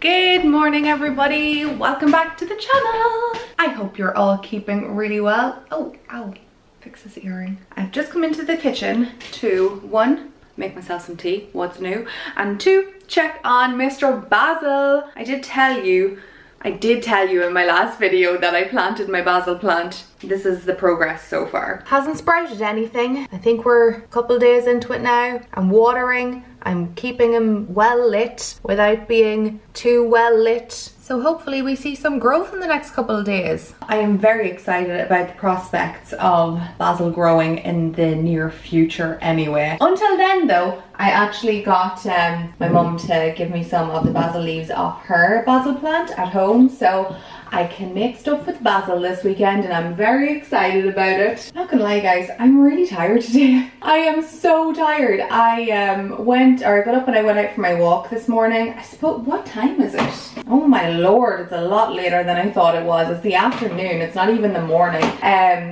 Good morning everybody, welcome back to the channel. I hope you're all keeping really well. Oh, ow, fix this earring. I've just come into the kitchen to, one, make myself some tea, what's new, and two, check on Mr. Basil. I did tell you in my last video that I planted my basil plant. This is the progress so far. Hasn't sprouted anything. I think we're a couple days into it now. I'm watering, I'm keeping him well lit without being too well lit. So hopefully we see some growth in the next couple of days. I am very excited about the prospects of basil growing in the near future anyway. Until then though, I actually got my mum to give me some of the basil leaves off her basil plant at home, so I can make stuff with basil this weekend and I'm very excited about it. Not gonna lie guys, I'm really tired today. I am so tired. I got up and I went out for my walk this morning. I suppose, what time is it? Oh my lord, it's a lot later than I thought it was. It's the afternoon, it's not even the morning.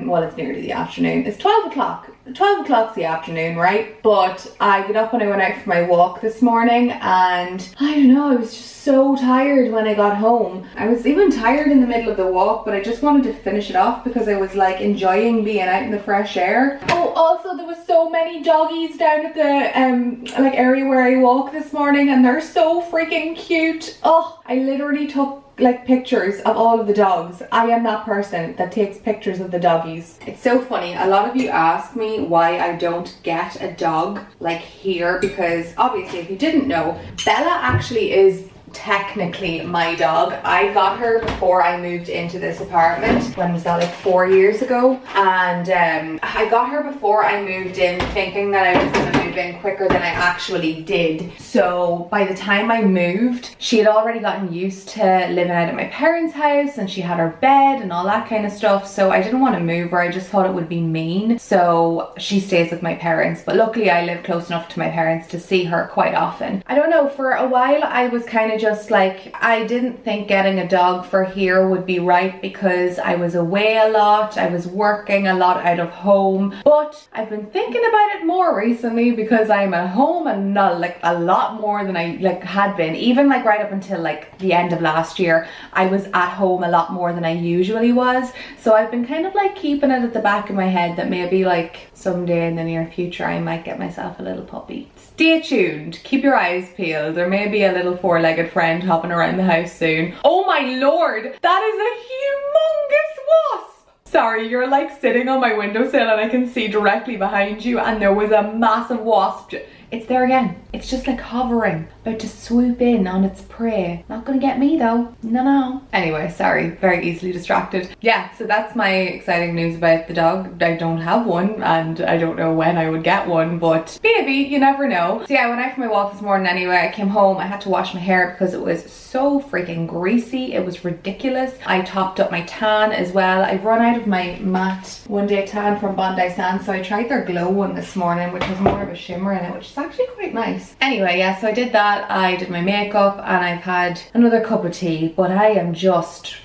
Well, it's nearly the afternoon. It's 12 o'clock. 12 o'clock's the afternoon, right? But I got up and I went out for my walk this morning and I don't know, I was just so tired when I got home. I was even tired in the middle of the walk, but I just wanted to finish it off because I was like enjoying being out in the fresh air. Oh, also there was so many doggies down at the like area where I walk this morning and they're so freaking cute. Oh, I literally took like pictures of all of the dogs. I am that person that takes pictures of the doggies. It's so funny, a lot of you ask me why I don't get a dog like here, because obviously if you didn't know, Bella actually is technically my dog. I got her before I moved into this apartment. When was that, like 4 years ago? And I got her before I moved in thinking that I was gonna move in quicker than I actually did. So by the time I moved, she had already gotten used to living out at my parents' house and she had her bed and all that kind of stuff. So I didn't want to move her, I just thought it would be mean. So she stays with my parents, but luckily I live close enough to my parents to see her quite often. I don't know, for a while I was kind of just like, I didn't think getting a dog for here would be right because I was away a lot, I was working a lot out of home, but I've been thinking about it more recently because I'm at home and not like a lot more than I like had been. Even like right up until like the end of last year, I was at home a lot more than I usually was. So I've been kind of like keeping it at the back of my head that maybe like someday in the near future I might get myself a little puppy. Stay tuned, keep your eyes peeled. There may be a little four-legged friend hopping around the house soon. Oh my lord, that is a humongous wasp! Sorry, you're like sitting on my windowsill and I can see directly behind you and there was a massive wasp. It's there again. It's just like hovering, about to swoop in on its prey. Not gonna get me though, no. Anyway, sorry, very easily distracted. Yeah, so that's my exciting news about the dog. I don't have one and I don't know when I would get one, but maybe, you never know. So yeah, I went out for my walk this morning anyway. I came home, I had to wash my hair because it was so freaking greasy. It was ridiculous. I topped up my tan as well. I've run out of my matte one day tan from Bondi Sands, so I tried their glow one this morning, which has more of a shimmer in it, which is actually quite nice. Anyway, yeah, so I did that. I did my makeup and I've had another cup of tea, but I am just,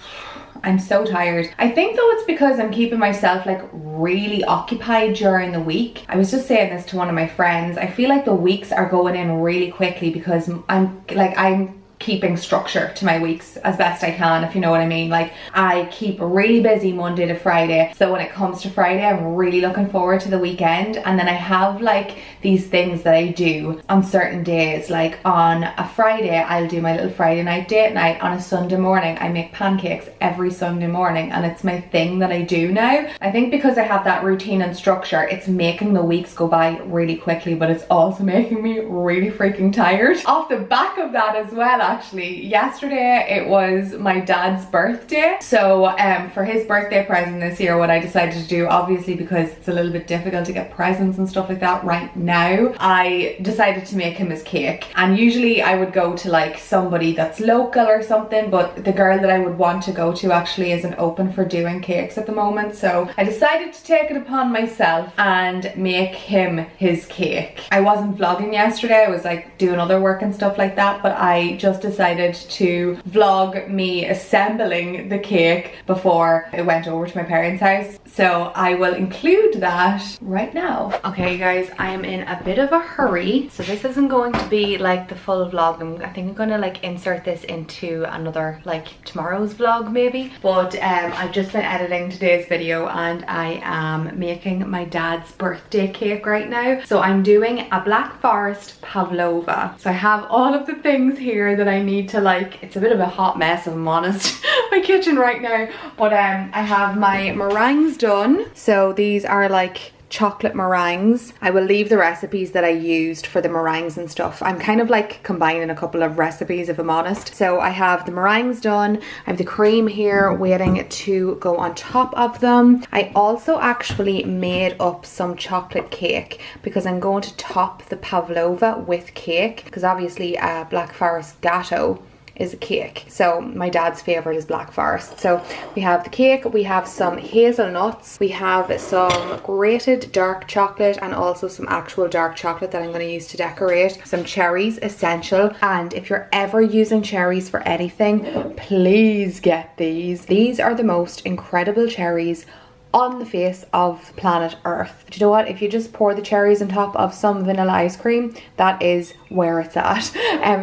I'm so tired. I think though it's because I'm keeping myself like really occupied during the week. I was just saying this to one of my friends. I feel like the weeks are going in really quickly because I'm keeping structure to my weeks as best I can, if you know what I mean. Like I keep really busy Monday to Friday, so when it comes to Friday I'm really looking forward to the weekend, and then I have like these things that I do on certain days. Like on a Friday I'll do my little Friday night date night. On a Sunday morning I make pancakes every Sunday morning and it's my thing that I do now. I think because I have that routine and structure, it's making the weeks go by really quickly, but it's also making me really freaking tired. Off the back of that as well, actually, yesterday it was my dad's birthday. So for his birthday present this year, what I decided to do, obviously because it's a little bit difficult to get presents and stuff like that right now, I decided to make him his cake. And usually I would go to like somebody that's local or something, but the girl that I would want to go to actually isn't open for doing cakes at the moment, so I decided to take it upon myself and make him his cake. I wasn't vlogging yesterday, I was like doing other work and stuff like that, but I just decided to vlog me assembling the cake before it went over to my parents' house. So I will include that right now. Okay guys, I am in a bit of a hurry. So this isn't going to be like the full vlog. I think I'm gonna like insert this into another, like tomorrow's vlog maybe. But I've just been editing today's video and I am making my dad's birthday cake right now. So I'm doing a Black Forest pavlova. So I have all of the things here that I need to like, it's a bit of a hot mess if I'm honest, my kitchen right now. But I have my meringues done. So these are like chocolate meringues. I will leave the recipes that I used for the meringues and stuff. I'm kind of like combining a couple of recipes if I'm honest. So I have the meringues done. I have the cream here waiting to go on top of them. I also actually made up some chocolate cake because I'm going to top the pavlova with cake because obviously Black Forest gateau is a cake. So my dad's favorite is Black Forest. So we have the cake, we have some hazelnuts, we have some grated dark chocolate and also some actual dark chocolate that I'm going to use to decorate. Some cherries, essential. And if you're ever using cherries for anything, please get these. These are the most incredible cherries on the face of planet Earth. Do you know what? If you just pour the cherries on top of some vanilla ice cream, that is where it's at.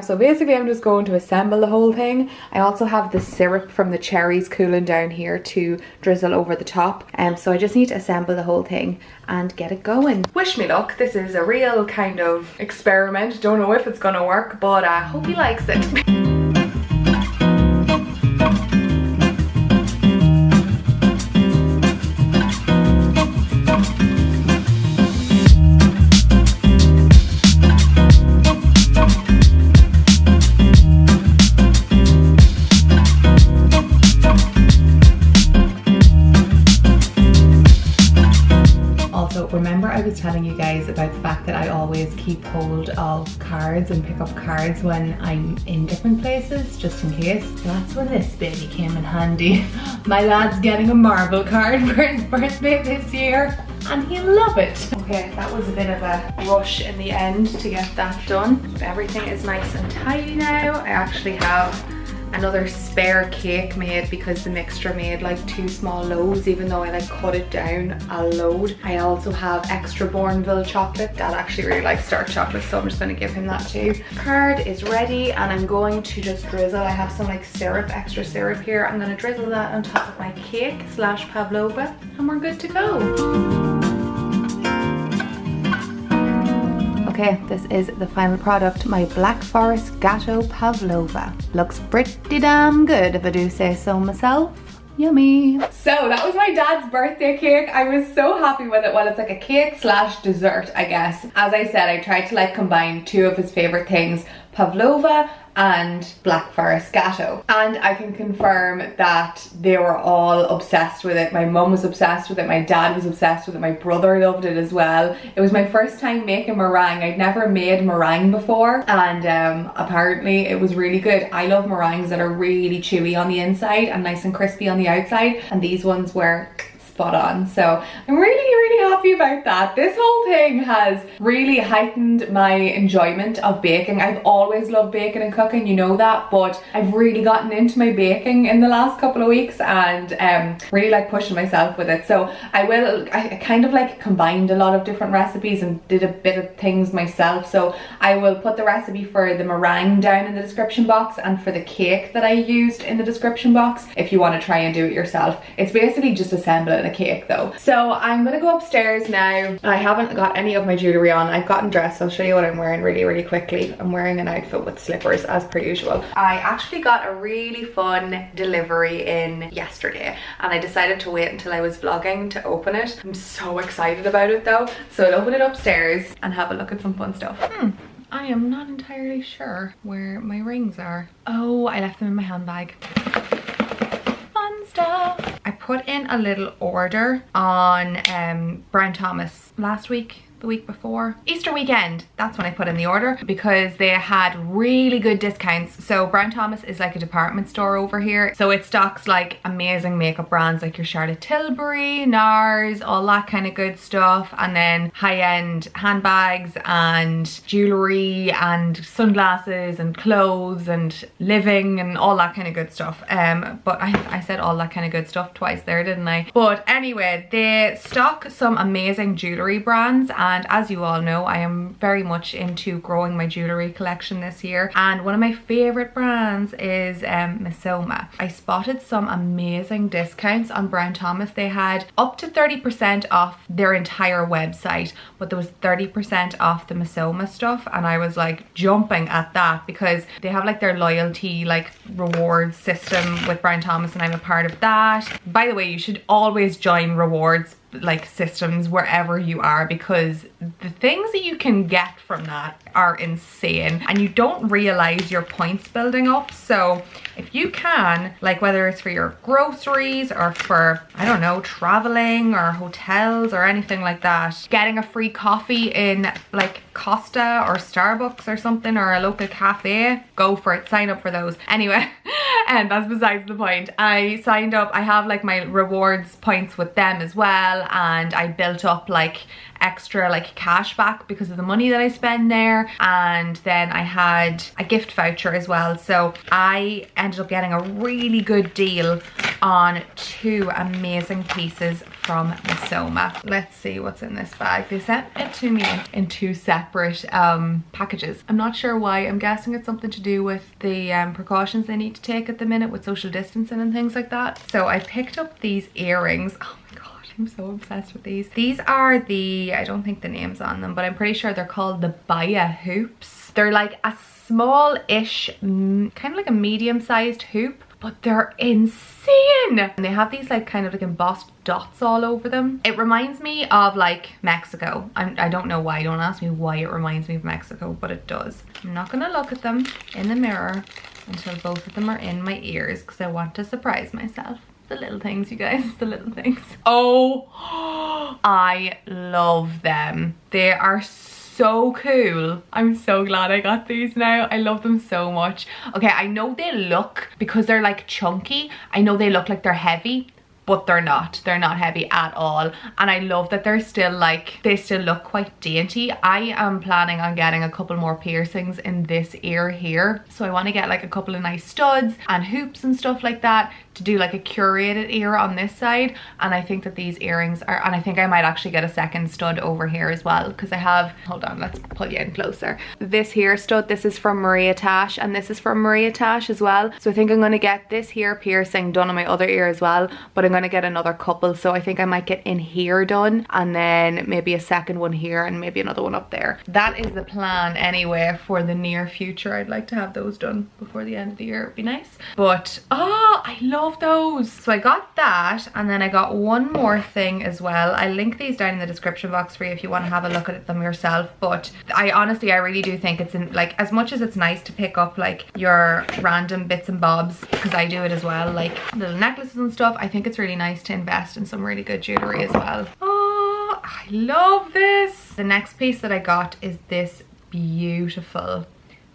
So basically I'm just going to assemble the whole thing. I also have the syrup from the cherries cooling down here to drizzle over the top. So I just need to assemble the whole thing and get it going. Wish me luck. This is a real kind of experiment. Don't know if it's gonna work, but I hope he likes it. Remember I was telling you guys about the fact that I always keep hold of cards and pick up cards when I'm in different places just in case. That's when this baby came in handy. My lad's getting a marble card for his birthday this year and he'll love it. Okay, that was a bit of a rush in the end to get that done. Everything is nice and tidy now. I actually have another spare cake made because the mixture made like 2 small loaves even though I like cut it down a load. I also have extra Bourneville chocolate. Dad actually really likes dark chocolate, so I'm just going to give him that too. Card is ready and I'm going to just drizzle. I have some like syrup, extra syrup here. I'm going to drizzle that on top of my cake slash pavlova and we're good to go. Okay, this is the final product, my Black Forest gateau pavlova. Looks pretty damn good if I do say so myself. Yummy. So that was my dad's birthday cake. I was so happy with it. Well, it's like a cake slash dessert, I guess. As I said, I tried to like combine 2 of his favorite things, pavlova and Black Forest gateau, and I can confirm that they were all obsessed with it. My mum was obsessed with it, my dad was obsessed with it, my brother loved it as well. It was my first time making meringue. I'd never made meringue before and apparently it was really good. I love meringues that are really chewy on the inside and nice and crispy on the outside, and these ones were spot on. So I'm really happy about that. This whole thing has really heightened my enjoyment of baking. I've always loved baking and cooking, you know that, but I've really gotten into my baking in the last couple of weeks and really like pushing myself with it. So I kind of like combined a lot of different recipes and did a bit of things myself. So I will put the recipe for the meringue down in the description box and for the cake that I used in the description box if you want to try and do it yourself. It's basically just assembling a cake though. So I'm gonna go upstairs now. I haven't got any of my jewellery on. I've gotten dressed. I'll show you what I'm wearing really quickly. I'm wearing an outfit with slippers as per usual. I actually got a really fun delivery in yesterday and I decided to wait until I was vlogging to open it. I'm so excited about it though. So I'll open it upstairs and have a look at some fun stuff. I am not entirely sure where my rings are. Oh, I left them in my handbag. Fun stuff. I put in a little order on Brown Thomas last week, the week before. Easter weekend, that's when I put in the order because they had really good discounts. So Brown Thomas is like a department store over here. So it stocks like amazing makeup brands like your Charlotte Tilbury, NARS, all that kind of good stuff. And then high-end handbags and jewelry and sunglasses and clothes and living and all that kind of good stuff. But I said all that kind of good stuff twice there, didn't I? But anyway, they stock some amazing jewelry brands, and as you all know, I am very much into growing my jewelry collection this year, and one of my favorite brands is Misoma. I spotted some amazing discounts on Brown Thomas. They had up to 30% off their entire website, but there was 30% off the Misoma stuff, and I was like jumping at that because they have like their loyalty like rewards system with Brown Thomas, and I'm a part of that. By the way, you should always join rewards like systems wherever you are, because the things that you can get from that are insane and you don't realize your points building up. So if you can, like whether it's for your groceries or for, I don't know, traveling or hotels or anything like that, getting a free coffee in like Costa or Starbucks or something, or a local cafe, go for it, sign up for those. Anyway, and that's besides the point. I signed up, I have like my rewards points with them as well, and I built up like extra like cash back because of the money that I spend there. And then I had a gift voucher as well, so I ended up getting a really good deal on 2 amazing pieces from Misoma. Let's see what's in this bag. They sent it to me in 2 separate packages. I'm not sure why. I'm guessing it's something to do with the precautions they need to take at the minute with social distancing and things like that. So I picked up these earrings. Oh my god, I'm so obsessed with these. These are the, I don't think the name's on them, but I'm pretty sure they're called the Baya hoops. They're like a small-ish, kind of like a medium-sized hoop, but they're insane. And they have these like kind of like embossed dots all over them. It reminds me of like Mexico. I don't know why, don't ask me why it reminds me of Mexico, but it does. I'm not gonna look at them in the mirror until both of them are in my ears because I want to surprise myself. The little things, you guys, the little things. Oh, I love them. They are so cool. I'm so glad I got these now. I love them so much. Okay, I know they look, because they're like chunky, I know they look like they're heavy, but they're not. They're not heavy at all. And I love that they're still like, they still look quite dainty. I am planning on getting a couple more piercings in this ear here. So I want to get like a couple of nice studs and hoops and stuff like that to do like a curated ear on this side. And I think that these earrings are, and I think I might actually get a second stud over here as well, because I have, hold on, let's pull you in closer. This here stud, this is from Maria Tash, and this is from Maria Tash as well. So I think I'm going to get this here piercing done on my other ear as well, but I'm going to get another couple. So I think I might get in here done, and then maybe a second one here, and maybe another one up there. That is the plan anyway for the near future. I'd like to have those done before the end of the year. It'd be nice. But oh, I love those. So I got that, and then I got one more thing as well. I'll link these down in the description box for you if you want to have a look at them yourself. But I honestly, I really do think it's in, like, as much as it's nice to pick up like your random bits and bobs, because I do it as well, like little necklaces and stuff, I think it's really nice to invest in some really good jewelry as well. Oh, I love this. The next piece that I got is this beautiful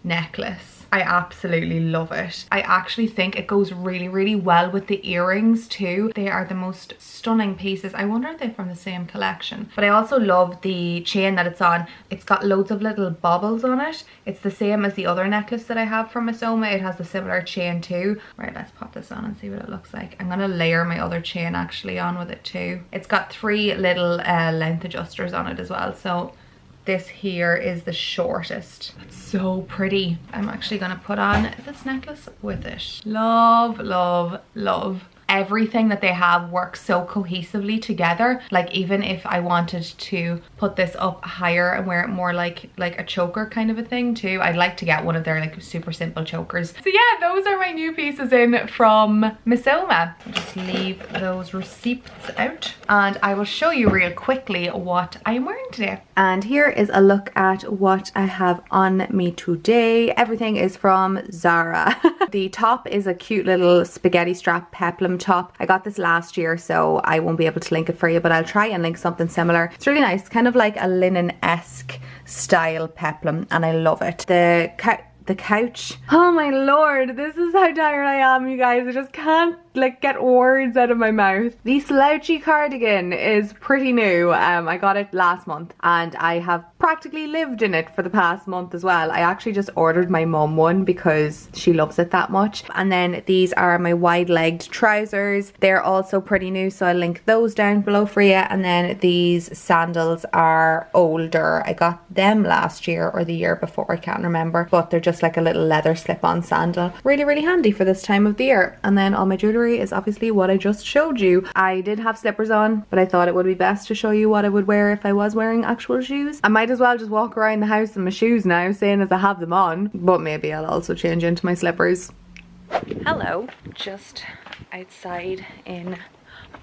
necklace. I absolutely love it. I actually think it goes really, really well with the earrings too. They are the most stunning pieces. I wonder if they're from the same collection. But I also love the chain that it's on. It's got loads of little baubles on it. It's the same as the other necklace that I have from Misoma. It has a similar chain too. Right, let's pop this on and see what it looks like. I'm gonna layer my other chain actually on with it too. It's got 3 little length adjusters on it as well. So this here is the shortest. It's so pretty. I'm actually gonna put on this necklace with it. Love, love, love. Everything that they have works so cohesively together. Like, even if I wanted to put this up higher and wear it more like a choker kind of a thing too, I'd like to get one of their like super simple chokers. So yeah, those are my new pieces in from Misoma. I'll just just leave those receipts out and I will show you real quickly what I'm wearing today. And here is a look at what I have on me today. Everything is from Zara. The top is a cute little spaghetti strap peplum top. I got this last year, so I won't be able to link it for you, but I'll try and link something similar. It's really nice, kind of like a linen-esque style peplum, and I love it. The couch, oh my lord, this is how tired I am, you guys. I just can't like get words out of my mouth. The slouchy cardigan is pretty new. I got it last month and I have practically lived in it for the past month as well. I actually just ordered my mum one because she loves it that much. And then these are my wide-legged trousers. They're also pretty new, so I'll link those down below for you. And then these sandals are older. I got them last year or the year before, I can't remember, but they're just like a little leather slip-on sandal. Really handy for this time of the year. And then all my jewelry is obviously what I just showed you. I did have slippers on, but I thought it would be best to show you what I would wear if I was wearing actual shoes. I might as well just walk around the house in my shoes now, seeing as I have them on, but maybe I'll also change into my slippers. Hello, just outside in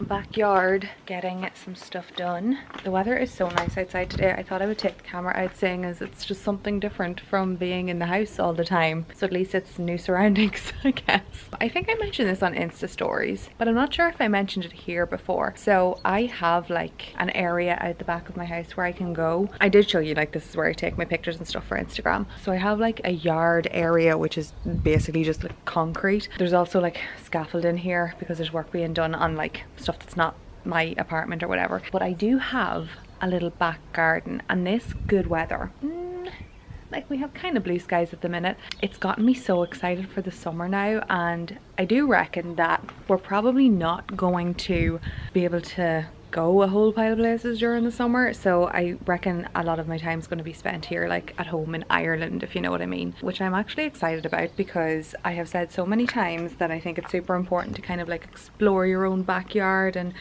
backyard getting some stuff done. The weather is so nice outside today. I thought I would take the camera out, seeing as it's just something different from being in the house all the time, so at least it's new surroundings, I guess. I think I mentioned this on Insta stories, but I'm not sure if I mentioned it here before. So I have like an area out the back of my house where I can go. I did show you, like, this is where I take my pictures and stuff for Instagram. So I have like a yard area which is basically just like concrete. There's also like scaffolding here because there's work being done on like stuff that's not my apartment or whatever. But I do have a little back garden, and this good weather, like, we have kind of blue skies at the minute. It's gotten me so excited for the summer now, and I do reckon that we're probably not going to be able to go a whole pile of places during the summer, so I reckon a lot of my time is going to be spent here, like at home in Ireland, if you know what I mean, which I'm actually excited about because I have said so many times that I think it's super important to kind of like explore your own backyard and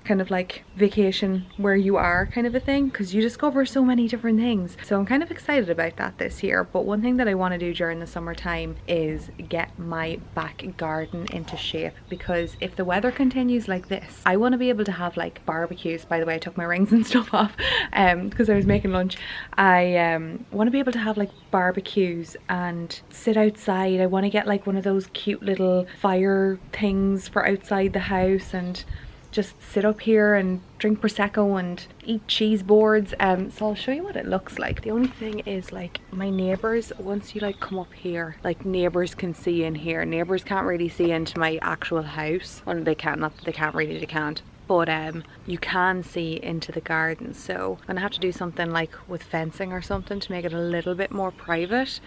kind of like vacation where you are kind of a thing, because you discover so many different things. So I'm kind of excited about that this year. But one thing that I want to do during the summertime is get my back garden into shape, because if the weather continues like this, I want to be able to have like barbecues. By the way, I took my rings and stuff off because I was making lunch. I want to be able to have like barbecues and sit outside. I want to get like one of those cute little fire things for outside the house and just sit up here and drink prosecco and eat cheese boards. So I'll show you what it looks like. The only thing is, like, my neighbors, once you like come up here, like, neighbors can see in here. Neighbors can't really see into my actual house. Well, they can't, not that they can't really, they can't, but you can see into the garden. So I'm gonna have to do something like with fencing or something to make it a little bit more private.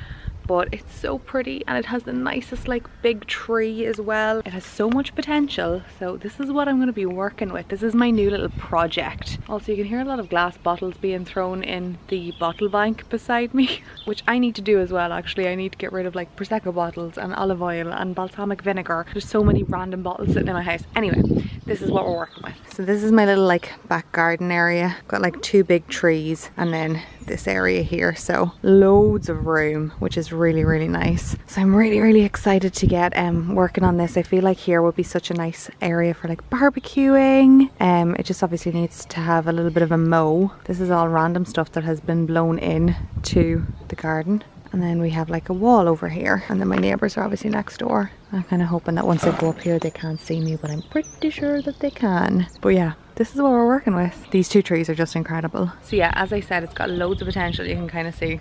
But it's so pretty, and it has the nicest like big tree as well. It has so much potential, so this is what I'm going to be working with. This is my new little project. Also, you can hear a lot of glass bottles being thrown in the bottle bank beside me, which I need to do as well. Actually, I need to get rid of like prosecco bottles and olive oil and balsamic vinegar. There's so many random bottles sitting in my house. Anyway, this is what we're working with. So this is my little like back garden area. Got like 2 big trees and then this area here, so loads of room, which is really nice. So I'm really excited to get working on this. I feel like here would be such a nice area for like barbecuing. It just obviously needs to have a little bit of a mow. This is all random stuff that has been blown in to the garden. And then we have like a wall over here, and then my neighbours are obviously next door. I'm kind of hoping that once they go up here they can't see me, but I'm pretty sure that they can. But yeah, this is what we're working with. These 2 trees are just incredible. So yeah, as I said, it's got loads of potential. You can kind of see.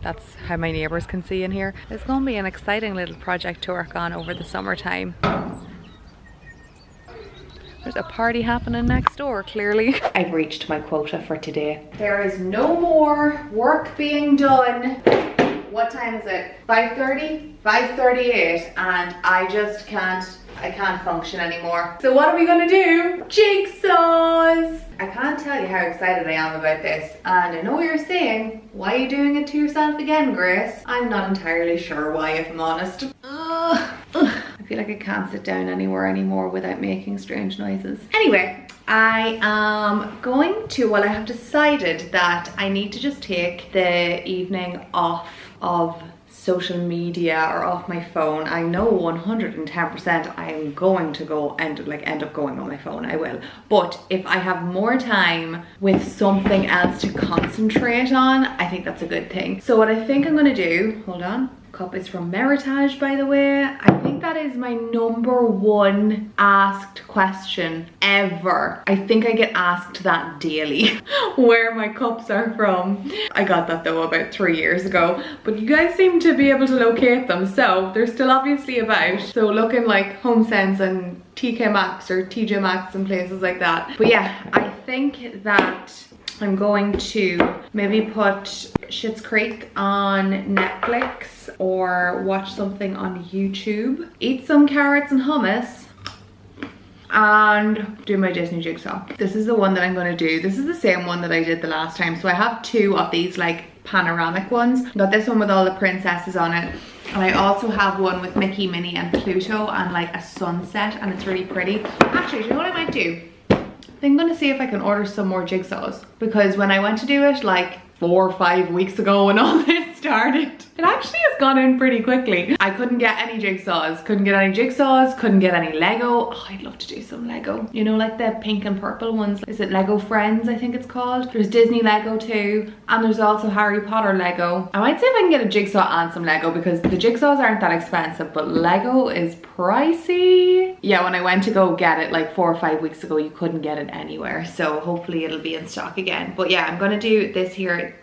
That's how my neighbours can see in here. It's going to be an exciting little project to work on over the summertime. There's a party happening next door, clearly. I've reached my quota for today. There is no more work being done. What time is it? 5:30? 5:38, and I just can't function anymore. So what are we gonna do? Jigsaws! I can't tell you how excited I am about this, and I know you're saying, why are you doing it to yourself again, Grace? I'm not entirely sure why, if I'm honest. I feel like I can't sit down anywhere anymore without making strange noises. Anyway, I am going to, well, I have decided that I need to just take the evening off of social media or off my phone, I know 110% I am going to go and end up going on my phone. I will. But if I have more time with something else to concentrate on, I think that's a good thing. So what I think I'm gonna do, hold on, cup is from Meritage, by the way. I think that is my #1 asked question ever. I think I get asked that daily where my cups are from. I got that though about 3 years ago, but you guys seem to be able to locate them, so they're still obviously about. So looking like HomeSense and TK Maxx or TJ Maxx and places like that. But yeah, I think that I'm going to maybe put Schitt's Creek on Netflix or watch something on YouTube, eat some carrots and hummus, and do my Disney Jigsaw. This is the one that I'm going to do. This is the same one that I did the last time. So I have 2 of these like panoramic ones. Got this one with all the princesses on it. And I also have one with Mickey, Minnie and Pluto and like a sunset, and it's really pretty. Actually, do you know what I might do? I think I'm gonna see if I can order some more jigsaws, because when I went to do it like 4 or 5 weeks ago when all this started, it actually has gone in pretty quickly. I couldn't get any jigsaws, couldn't get any Lego. Oh, I'd love to do some Lego. You know, like the pink and purple ones. Is it Lego Friends, I think it's called? There's Disney Lego too, and there's also Harry Potter Lego. I might see if I can get a jigsaw and some Lego, because the jigsaws aren't that expensive, but Lego is pricey. Yeah, when I went to go get it like 4 or 5 weeks ago, you couldn't get it anywhere. So hopefully it'll be in stock again. But yeah, I'm gonna do this here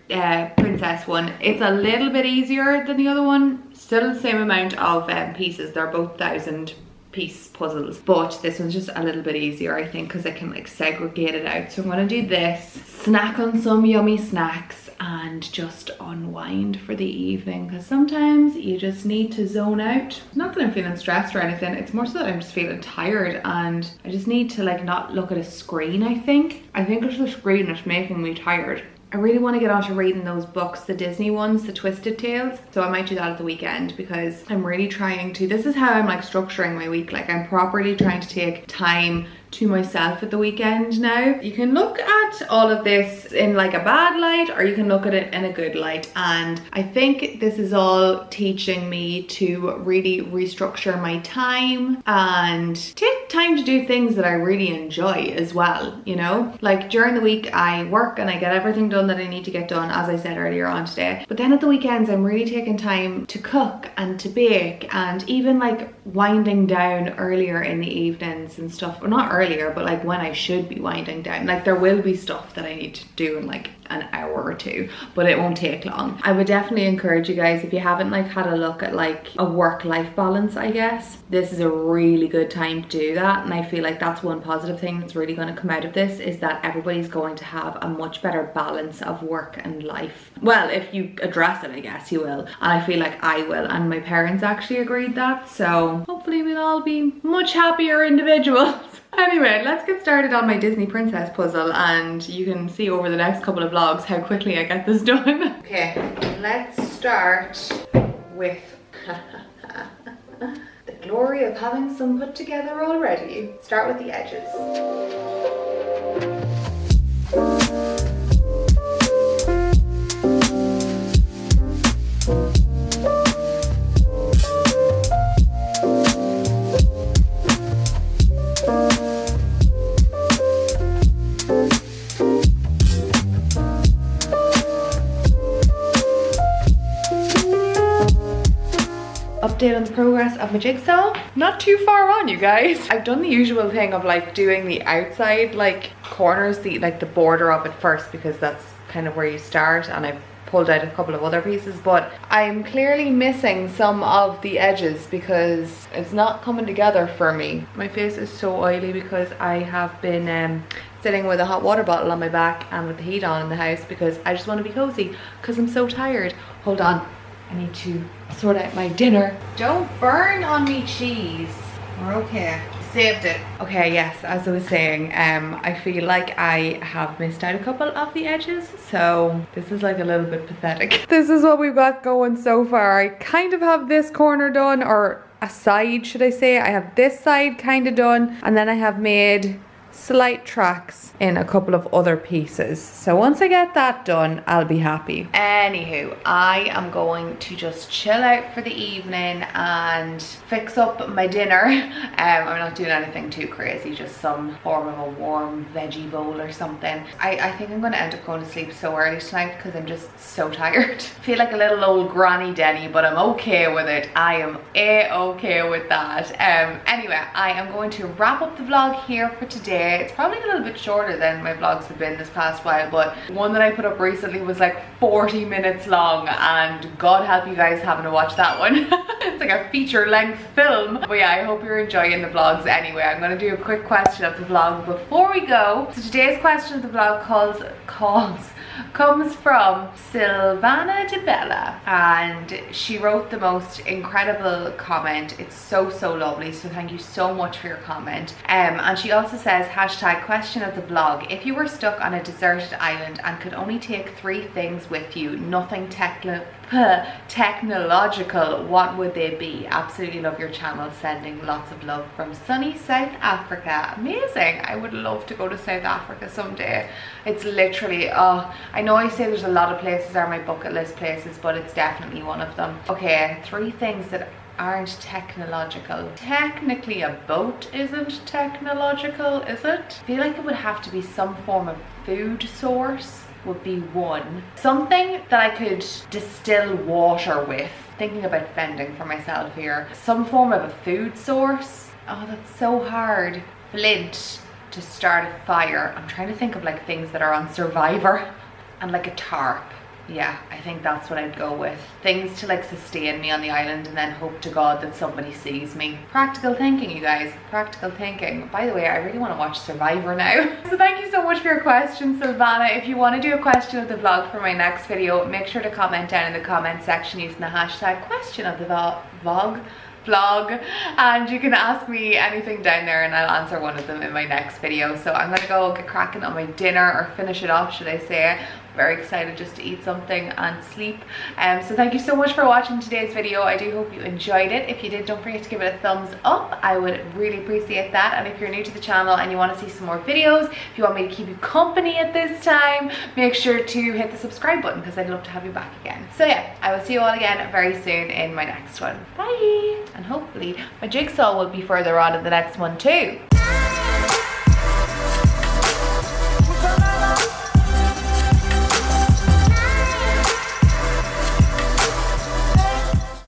princess one. It's a little bit easier than the other one, still the same amount of pieces. They're both 1,000-piece puzzles, but this one's just a little bit easier, I think, because I can like segregate it out. So I'm gonna do this, snack on some yummy snacks, and just unwind for the evening, because sometimes you just need to zone out. Not that I'm feeling stressed or anything, it's more so that I'm just feeling tired and I just need to like not look at a screen. I think it's the screen that's making me tired. I really want to get on to reading those books, the Disney ones, the Twisted Tales. So I might do that at the weekend, because I'm really trying to, this is how I'm like structuring my week. Like I'm properly trying to take time to myself at the weekend now. You can look at all of this in like a bad light, or you can look at it in a good light. And I think this is all teaching me to really restructure my time and take time to do things that I really enjoy as well, you know? Like during the week I work and I get everything done that I need to get done, as I said earlier on today. But then at the weekends I'm really taking time to cook and to bake, and even like winding down earlier in the evenings and stuff. Well, not earlier, but like when I should be winding down. Like there will be stuff that I need to do in like an hour or 2, but it won't take long. I would definitely encourage you guys, if you haven't like had a look at like a work-life balance, I guess this is a really good time to do that. And I feel like that's one positive thing that's really going to come out of this, is that everybody's going to have a much better balance of work and life. Well, if you address it, I guess you will, and I feel like I will, and my parents actually agreed that, so hopefully we'll all be much happier individuals. Anyway, let's get started on my Disney princess puzzle, and you can see over the next couple of vlogs how quickly I get this done. Okay, let's start with the glory of having some put together already. Start with the edges. Update on the progress of my jigsaw. Not too far on, you guys. I've done the usual thing of like doing the outside like corners, the border of it first, because that's kind of where you start, and I've pulled out a couple of other pieces, but I'm clearly missing some of the edges because it's not coming together for me. My face is so oily because I have been sitting with a hot water bottle on my back and with the heat on in the house, because I just want to be cozy because I'm so tired. Hold on, I need to sort out my dinner. Don't burn on me, cheese. We're okay. Saved it. Okay, yes, as I was saying, I feel like I have missed out a couple of the edges, so this is like a little bit pathetic. This is what we've got going so far. I kind of have this corner done, or a side, should I say. I have this side kind of done, and then I have made slight tracks in a couple of other pieces. So once I get that done, I'll be happy. Anywho, I am going to just chill out for the evening and fix up my dinner. I'm not doing anything too crazy, just some form of a warm veggie bowl or something. I think I'm going to end up going to sleep so early tonight because I'm just so tired. I feel like a little old granny Denny, but I'm okay with it. I am a-okay with that. Anyway, I am going to wrap up the vlog here for today. It's probably a little bit shorter than my vlogs have been this past while, but one that I put up recently was like 40 minutes long, and God help you guys having to watch that one. It's like a feature-length film. But yeah, I hope you're enjoying the vlogs anyway. I'm going to do a quick question of the vlog before we go. So today's question of the vlog comes from Silvana de Bella, and she wrote the most incredible comment. It's so lovely, so thank you so much for your comment. And she also says, hashtag question of the vlog, if you were stuck on a deserted island and could only take 3 things with you, nothing technological, what would they be? Absolutely love your channel, sending lots of love from sunny South Africa. Amazing. I would love to go to South Africa someday. It's literally, I know I say there's a lot of places are my bucket list places, but it's definitely one of them. Okay, 3 things that aren't technological. Technically a boat isn't technological, is it? I feel like it would have to be some form of food source would be one. Something that I could distill water with. Thinking about fending for myself here. Some form of a food source. Oh, that's so hard. Flint to start a fire. I'm trying to think of like things that are on Survivor. And like a tarp. Yeah, I think that's what I'd go with. Things to like sustain me on the island and then hope to God that somebody sees me. Practical thinking, you guys. Practical thinking. By the way, I really want to watch Survivor now. So thank you so much for your question, Silvana. If you want to do a question of the vlog for my next video, make sure to comment down in the comment section using the hashtag question of the vlog, and you can ask me anything down there and I'll answer one of them in my next video. So I'm gonna go get cracking on my dinner, or finish it off should I say. Very excited just to eat something and sleep. So thank you so much for watching today's video. I do hope you enjoyed it. If you did, don't forget to give it a thumbs up. I would really appreciate that. And if you're new to the channel and you want to see some more videos, if you want me to keep you company at this time, make sure to hit the subscribe button because I'd love to have you back again. So yeah, I will see you all again very soon in my next one. Bye! And hopefully my jigsaw will be further on in the next one too.